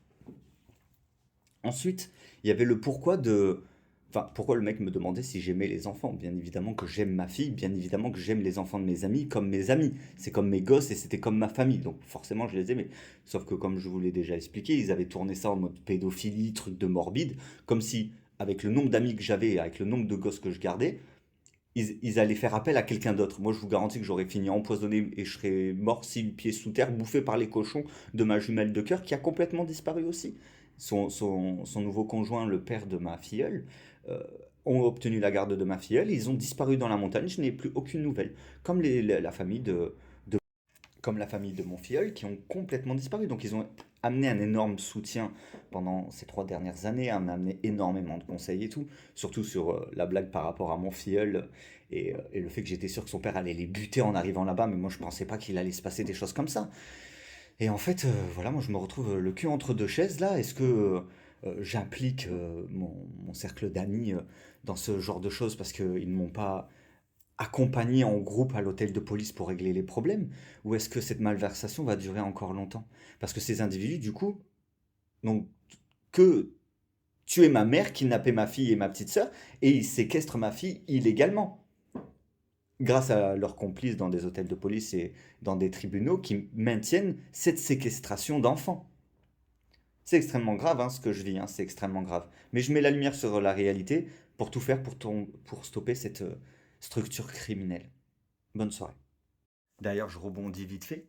Ensuite, il y avait le pourquoi de... Enfin, pourquoi le mec me demandait si j'aimais les enfants. Bien évidemment que j'aime ma fille, bien évidemment que j'aime les enfants de mes amis comme mes amis. C'est comme mes gosses et c'était comme ma famille. Donc forcément, je les aimais. Sauf que comme je vous l'ai déjà expliqué, ils avaient tourné ça en mode pédophilie, truc de morbide. Comme si, avec le nombre d'amis que j'avais et avec le nombre de gosses que je gardais, ils allaient faire appel à quelqu'un d'autre. Moi, je vous garantis que j'aurais fini empoisonné et je serais mort 6 pieds sous terre, bouffé par les cochons de ma jumelle de cœur qui a complètement disparu aussi. Son nouveau conjoint, le père de ma filleule, euh, ont obtenu la garde de ma filleule. Ils ont disparu dans la montagne. Je n'ai plus aucune nouvelle. Comme la famille comme la famille de mon filleul, qui ont complètement disparu. Donc ils ont amené un énorme soutien pendant ces 3 dernières années, m'ont amené énormément de conseils et tout, surtout sur la blague par rapport à mon filleul et le fait que j'étais sûr que son père allait les buter en arrivant là-bas, mais moi je pensais pas qu'il allait se passer des choses comme ça. Et en fait, voilà, moi je me retrouve le cul entre deux chaises là. Est-ce que j'implique mon cercle d'amis dans ce genre de choses parce qu'ils ne m'ont pas accompagner en groupe à l'hôtel de police pour régler les problèmes? Ou est-ce que cette malversation va durer encore longtemps? Parce que ces individus, du coup, n'ont que tué ma mère, kidnappé ma fille et ma petite sœur, et ils séquestrent ma fille illégalement. Grâce à leurs complices dans des hôtels de police et dans des tribunaux qui maintiennent cette séquestration d'enfants. C'est extrêmement grave hein, ce que je vis, hein, c'est extrêmement grave. Mais je mets la lumière sur la réalité pour tout faire pour stopper cette structure criminelle. Bonne soirée. D'ailleurs, je rebondis vite fait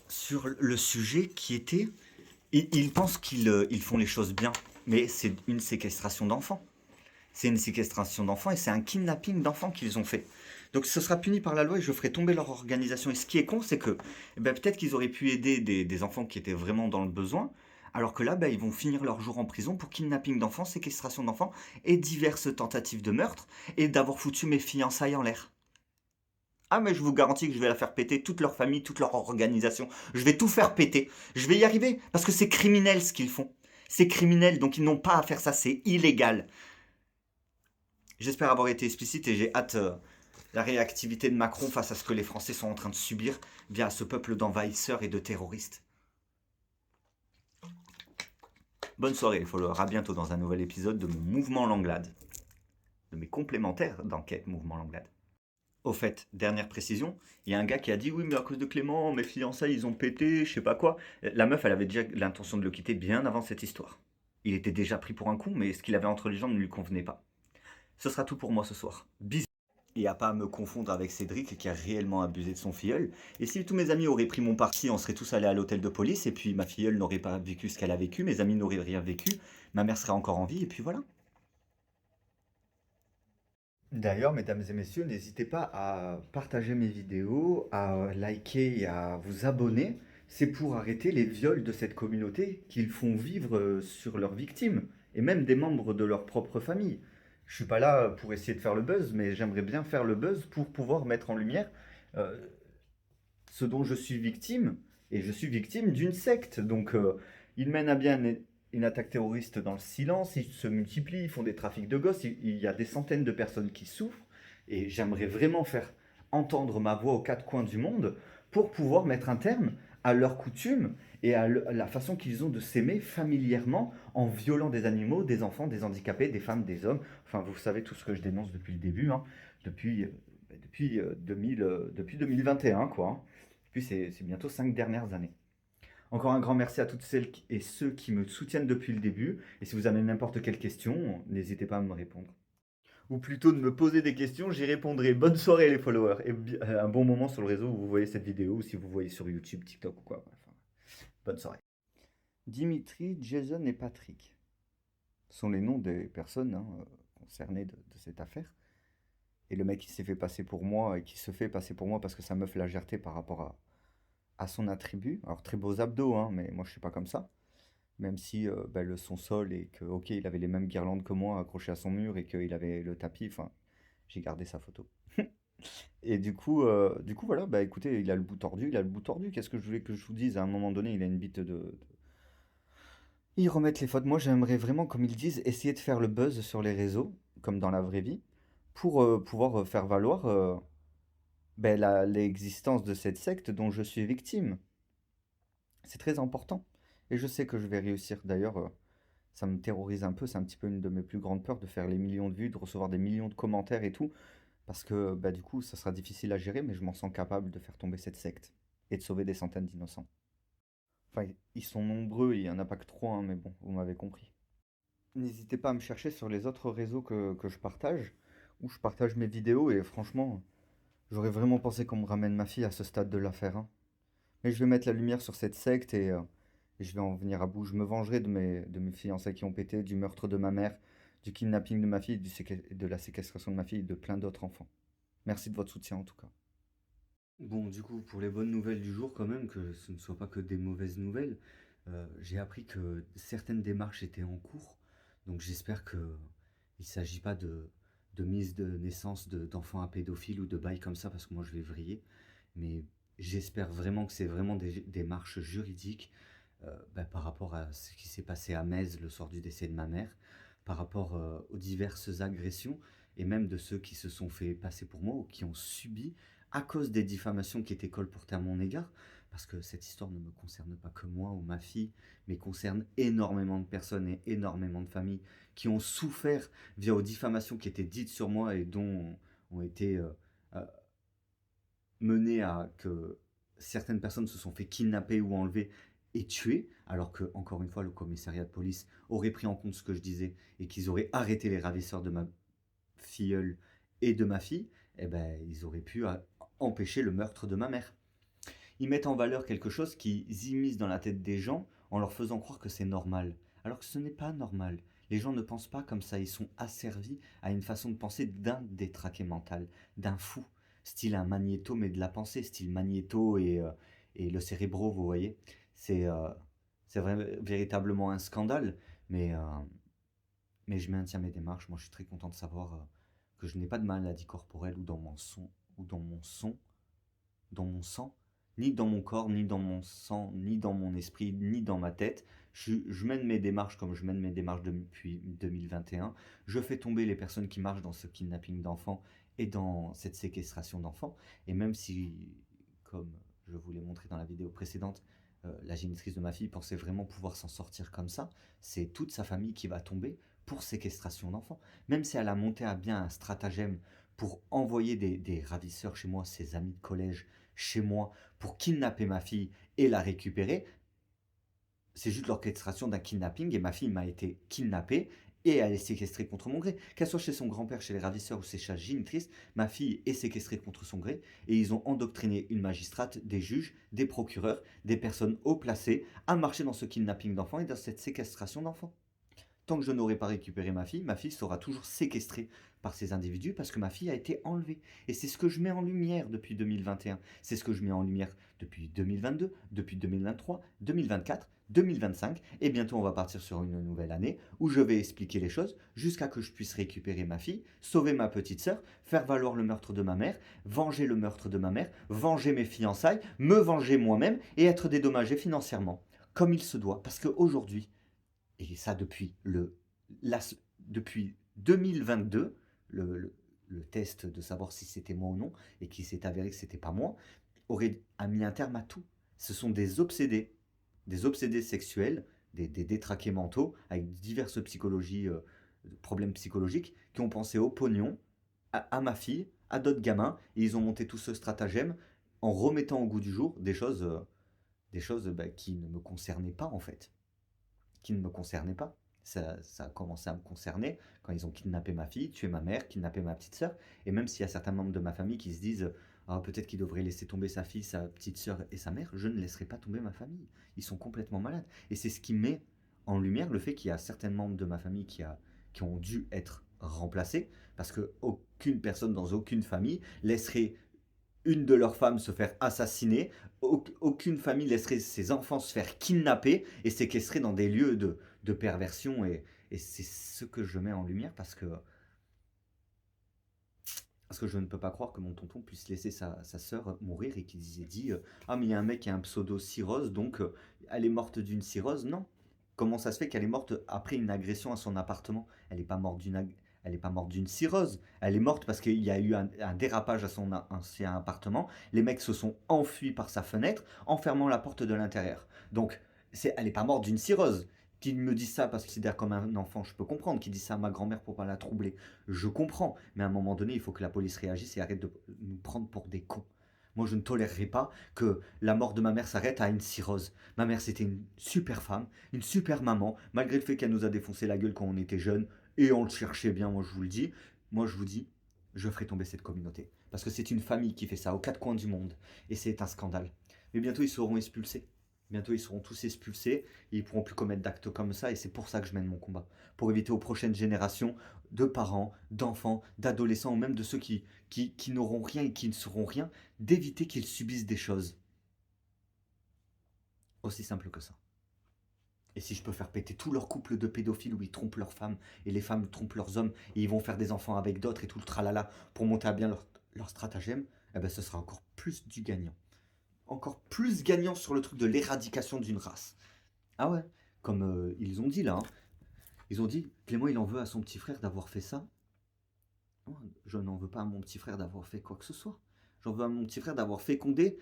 sur le sujet qui était. Ils pensent qu'ils font les choses bien, mais c'est une séquestration d'enfants. C'est une séquestration d'enfants et c'est un kidnapping d'enfants qu'ils ont fait. Donc ce sera puni par la loi et je ferai tomber leur organisation. Et ce qui est con, c'est que peut-être qu'ils auraient pu aider des enfants qui étaient vraiment dans le besoin, alors que là, ils vont finir leur jour en prison pour kidnapping d'enfants, séquestration d'enfants et diverses tentatives de meurtre et d'avoir foutu mes fiançailles en l'air. Ah mais je vous garantis que je vais la faire péter, toute leur famille, toute leur organisation. Je vais tout faire péter. Je vais y arriver, parce que c'est criminel ce qu'ils font. C'est criminel, donc ils n'ont pas à faire ça, c'est illégal. J'espère avoir été explicite et j'ai hâte la réactivité de Macron face à ce que les Français sont en train de subir via ce peuple d'envahisseurs et de terroristes. Bonne soirée les followers, à bientôt dans un nouvel épisode de mon mouvement Langlade. De mes complémentaires d'enquête mouvement Langlade. Au fait, dernière précision, il y a un gars qui a dit oui mais à cause de Clément, mes fiançailles ils ont pété, je sais pas quoi. La meuf elle avait déjà l'intention de le quitter bien avant cette histoire. Il était déjà pris pour un con mais ce qu'il avait entre les jambes ne lui convenait pas. Ce sera tout pour moi ce soir. Bisous. Et à pas me confondre avec Cédric qui a réellement abusé de son filleul. Et si tous mes amis auraient pris mon parti, on serait tous allés à l'hôtel de police et puis ma filleule n'aurait pas vécu ce qu'elle a vécu, mes amis n'auraient rien vécu, ma mère serait encore en vie et puis voilà. D'ailleurs, mesdames et messieurs, n'hésitez pas à partager mes vidéos, à liker et à vous abonner. C'est pour arrêter les viols de cette communauté qu'ils font vivre sur leurs victimes et même des membres de leur propre famille. Je suis pas là pour essayer de faire le buzz, mais j'aimerais bien faire le buzz pour pouvoir mettre en lumière euh, ce dont je suis victime. Et je suis victime d'une secte. Donc, ils mènent à bien une attaque terroriste dans le silence, ils se multiplient, ils font des trafics de gosses, il y a des centaines de personnes qui souffrent, et j'aimerais vraiment faire entendre ma voix aux quatre coins du monde pour pouvoir mettre un terme à leurs coutumes et à la façon qu'ils ont de s'aimer familièrement en violant des animaux, des enfants, des handicapés, des femmes, des hommes. Enfin, vous savez tout ce que je dénonce depuis le début, hein, depuis 2021, quoi. Hein. Depuis c'est bientôt 5 dernières années. Encore un grand merci à toutes celles et ceux qui me soutiennent depuis le début. Et si vous avez n'importe quelle question, n'hésitez pas à me répondre. Ou plutôt de me poser des questions, j'y répondrai. Bonne soirée les followers. Et un bon moment sur le réseau où vous voyez cette vidéo, ou si vous voyez sur YouTube, TikTok ou quoi. Enfin, bonne soirée. Dimitri, Jason et Patrick sont les noms des personnes concernées de cette affaire. Et le mec qui s'est fait passer pour moi et qui se fait passer pour moi parce que sa meuf l'a gerté par rapport à son attribut. Alors très beaux abdos, hein, mais moi je suis pas comme ça. Même si son sol et que, ok, il avait les mêmes guirlandes que moi accrochées à son mur et qu'il avait le tapis, enfin, j'ai gardé sa photo. Et du coup, voilà, bah écoutez, il a le bout tordu, il a le bout tordu. Qu'est-ce que je voulais que je vous dise? À un moment donné, il a une bite de... Ils remettent les fautes. Moi, j'aimerais vraiment, comme ils disent, essayer de faire le buzz sur les réseaux, comme dans la vraie vie, pour pouvoir faire valoir l'existence de cette secte dont je suis victime. C'est très important. Et je sais que je vais réussir. D'ailleurs, ça me terrorise un peu. C'est un petit peu une de mes plus grandes peurs de faire les millions de vues, de recevoir des millions de commentaires et tout. Parce que bah, du coup, ça sera difficile à gérer, mais je m'en sens capable de faire tomber cette secte et de sauver des centaines d'innocents. Enfin, ils sont nombreux, il n'y en a pas que trois, hein, mais bon, vous m'avez compris. N'hésitez pas à me chercher sur les autres réseaux que je partage, où je partage mes vidéos, et franchement, j'aurais vraiment pensé qu'on me ramène ma fille à ce stade de l'affaire, hein. Mais je vais mettre la lumière sur cette secte et je vais en venir à bout. Je me vengerai de mes fiançailles qui ont pété, du meurtre de ma mère, du kidnapping de ma fille, de la séquestration de ma fille et de plein d'autres enfants. Merci de votre soutien en tout cas. Bon, du coup, pour les bonnes nouvelles du jour, quand même, que ce ne soit pas que des mauvaises nouvelles, j'ai appris que certaines démarches étaient en cours. Donc j'espère que il ne s'agit pas de mise de naissance d'enfants à pédophiles ou de bails comme ça, parce que moi je vais vriller. Mais j'espère vraiment que c'est vraiment des démarches juridiques par rapport à ce qui s'est passé à Metz le soir du décès de ma mère, par rapport aux diverses agressions, et même de ceux qui se sont fait passer pour moi ou qui ont subi à cause des diffamations qui étaient colportées à mon égard, parce que cette histoire ne me concerne pas que moi ou ma fille, mais concerne énormément de personnes et énormément de familles qui ont souffert via aux diffamations qui étaient dites sur moi et dont ont été euh, menées à que certaines personnes se sont fait kidnapper ou enlever et tuer, alors que, encore une fois, le commissariat de police aurait pris en compte ce que je disais et qu'ils auraient arrêté les ravisseurs de ma filleule et de ma fille, eh ben, ils auraient pu empêcher le meurtre de ma mère. Ils mettent en valeur quelque chose qu'ils immiscent dans la tête des gens en leur faisant croire que c'est normal, alors que ce n'est pas normal. Les gens ne pensent pas comme ça, ils sont asservis à une façon de penser d'un détraqué mental, d'un fou, style un magnéto mais de la pensée, style magnéto et le cérébro, vous voyez. C'est véritablement un scandale, mais, euh, mais je maintiens mes démarches. Moi, je suis très content de savoir que je n'ai pas de maladie corporelle ou dans mon son, ou dans mon sang, ni dans mon corps, ni dans mon sang, ni dans mon esprit, ni dans ma tête. Je mène mes démarches comme je mène mes démarches depuis 2021. Je fais tomber les personnes qui marchent dans ce kidnapping d'enfants et dans cette séquestration d'enfants. Et même si, comme je vous l'ai montré dans la vidéo précédente, la génitrice de ma fille pensait vraiment pouvoir s'en sortir comme ça, c'est toute sa famille qui va tomber pour séquestration d'enfants. Même si elle a monté à bien un stratagème pour envoyer des ravisseurs chez moi, ses amis de collège, chez moi, pour kidnapper ma fille et la récupérer, c'est juste l'orchestration d'un kidnapping et ma fille m'a été kidnappée et elle est séquestrée contre mon gré. Qu'elle soit chez son grand-père, chez les ravisseurs ou chez sa génitrice, ma fille est séquestrée contre son gré et ils ont endoctriné une magistrate, des juges, des procureurs, des personnes haut placées à marcher dans ce kidnapping d'enfants et dans cette séquestration d'enfants. Tant que je n'aurai pas récupéré ma fille sera toujours séquestrée par ces individus parce que ma fille a été enlevée. Et c'est ce que je mets en lumière depuis 2021. C'est ce que je mets en lumière depuis 2022, depuis 2023, 2024, 2025. Et bientôt, on va partir sur une nouvelle année où je vais expliquer les choses jusqu'à que je puisse récupérer ma fille, sauver ma petite sœur, faire valoir le meurtre de ma mère, venger le meurtre de ma mère, venger mes fiançailles, me venger moi-même et être dédommagé financièrement. Comme il se doit. Parce qu'aujourd'hui, et ça la- depuis 2022, le test de savoir si c'était moi ou non, et qui s'est avéré que c'était pas moi, a mis un terme à tout. Ce sont des obsédés sexuels, des détraqués mentaux, avec diverses psychologies, problèmes psychologiques, qui ont pensé au pognon, à ma fille, à d'autres gamins, et ils ont monté tout ce stratagème en remettant au goût du jour des choses qui ne me concernaient pas en fait, qui ne me concernait pas. Ça a commencé à me concerner quand ils ont kidnappé ma fille, tué ma mère, kidnappé ma petite sœur. Et même s'il y a certains membres de ma famille qui se disent ah, peut-être qu'il devrait laisser tomber sa fille, sa petite sœur et sa mère, je ne laisserai pas tomber ma famille. Ils sont complètement malades. Et c'est ce qui met en lumière le fait qu'il y a certains membres de ma famille qui ont dû être remplacés parce qu'aucune personne dans aucune famille laisserait une de leurs femmes se faire assassiner, aucune famille laisserait ses enfants se faire kidnapper et séquestrer dans des lieux de perversion. Et c'est ce que je mets en lumière parce que je ne peux pas croire que mon tonton puisse laisser sa sœur mourir et qu'il ait dit ah, mais il y a un mec qui a un pseudo cirrhose, donc elle est morte d'une cirrhose. Non. Comment ça se fait qu'elle est morte après une agression à son appartement? Elle n'est pas morte elle est pas morte d'une cirrhose. Elle est morte parce qu'il y a eu un dérapage à son ancien appartement. Les mecs se sont enfuis par sa fenêtre en fermant la porte de l'intérieur. Donc, elle n'est pas morte d'une cirrhose. Qu'il me dise ça parce qu'il considère comme un enfant, je peux comprendre. Qu'il dise ça à ma grand-mère pour pas la troubler, je comprends. Mais à un moment donné, il faut que la police réagisse et arrête de nous prendre pour des cons. Moi, je ne tolérerai pas que la mort de ma mère s'arrête à une cirrhose. Ma mère, c'était une super femme, une super maman, malgré le fait qu'elle nous a défoncé la gueule quand on était jeunes, et on le cherchait bien, moi je vous le dis. Moi, je vous dis, je ferai tomber cette communauté. Parce que c'est une famille qui fait ça aux quatre coins du monde. Et c'est un scandale. Mais bientôt, ils seront expulsés. Bientôt, ils seront tous expulsés. Et ils pourront plus commettre d'actes comme ça. Et c'est pour ça que je mène mon combat. Pour éviter aux prochaines générations de parents, d'enfants, d'adolescents, ou même de ceux qui n'auront rien et qui ne seront rien, d'éviter qu'ils subissent des choses. Aussi simple que ça. Et si je peux faire péter tout leur couple de pédophiles où ils trompent leurs femmes et les femmes trompent leurs hommes et ils vont faire des enfants avec d'autres et tout le tralala pour monter à bien leur stratagème, eh ben ce sera encore plus du gagnant. Encore plus gagnant sur le truc de l'éradication d'une race. Ah ouais, comme ils ont dit là. Hein. Ils ont dit, Clément il en veut à son petit frère d'avoir fait ça. Non, je n'en veux pas à mon petit frère d'avoir fait quoi que ce soit. J'en veux à mon petit frère d'avoir fécondé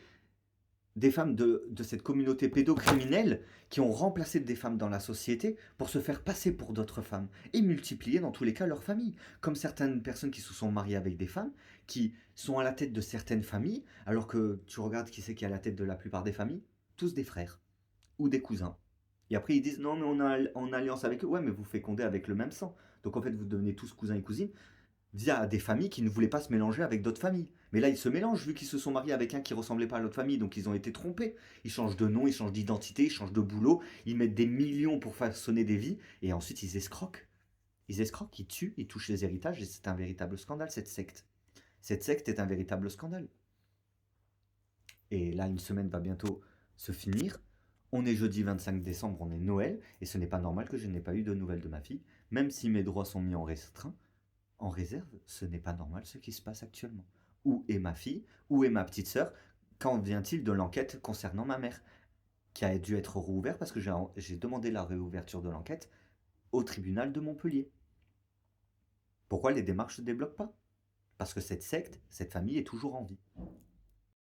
des femmes de cette communauté pédocriminelle qui ont remplacé des femmes dans la société pour se faire passer pour d'autres femmes et multiplier dans tous les cas leur famille. Comme certaines personnes qui se sont mariées avec des femmes, qui sont à la tête de certaines familles, alors que tu regardes qui c'est qui est à la tête de la plupart des familles, tous des frères ou des cousins. Et après ils disent non mais on a en alliance avec eux, ouais mais vous fécondez avec le même sang. Donc en fait vous devenez tous cousins et cousines via des familles qui ne voulaient pas se mélanger avec d'autres familles. Mais là, ils se mélangent vu qu'ils se sont mariés avec un qui ressemblait pas à l'autre famille, donc ils ont été trompés. Ils changent de nom, ils changent d'identité, ils changent de boulot, ils mettent des millions pour façonner des vies, et ensuite ils escroquent. Ils escroquent, ils tuent, ils touchent les héritages, et c'est un véritable scandale, cette secte. Cette secte est un véritable scandale. Et là, une semaine va bientôt se finir. On est jeudi 25 décembre, on est Noël, et ce n'est pas normal que je n'ai pas eu de nouvelles de ma fille, même si mes droits sont mis en restreint. En réserve, ce n'est pas normal ce qui se passe actuellement. Où est ma fille? Où est ma petite sœur? Qu'en vient-il de l'enquête concernant ma mère? Qui a dû être rouverte parce que j'ai demandé la réouverture de l'enquête au tribunal de Montpellier. Pourquoi les démarches ne se débloquent pas? Parce que cette secte, cette famille est toujours en vie.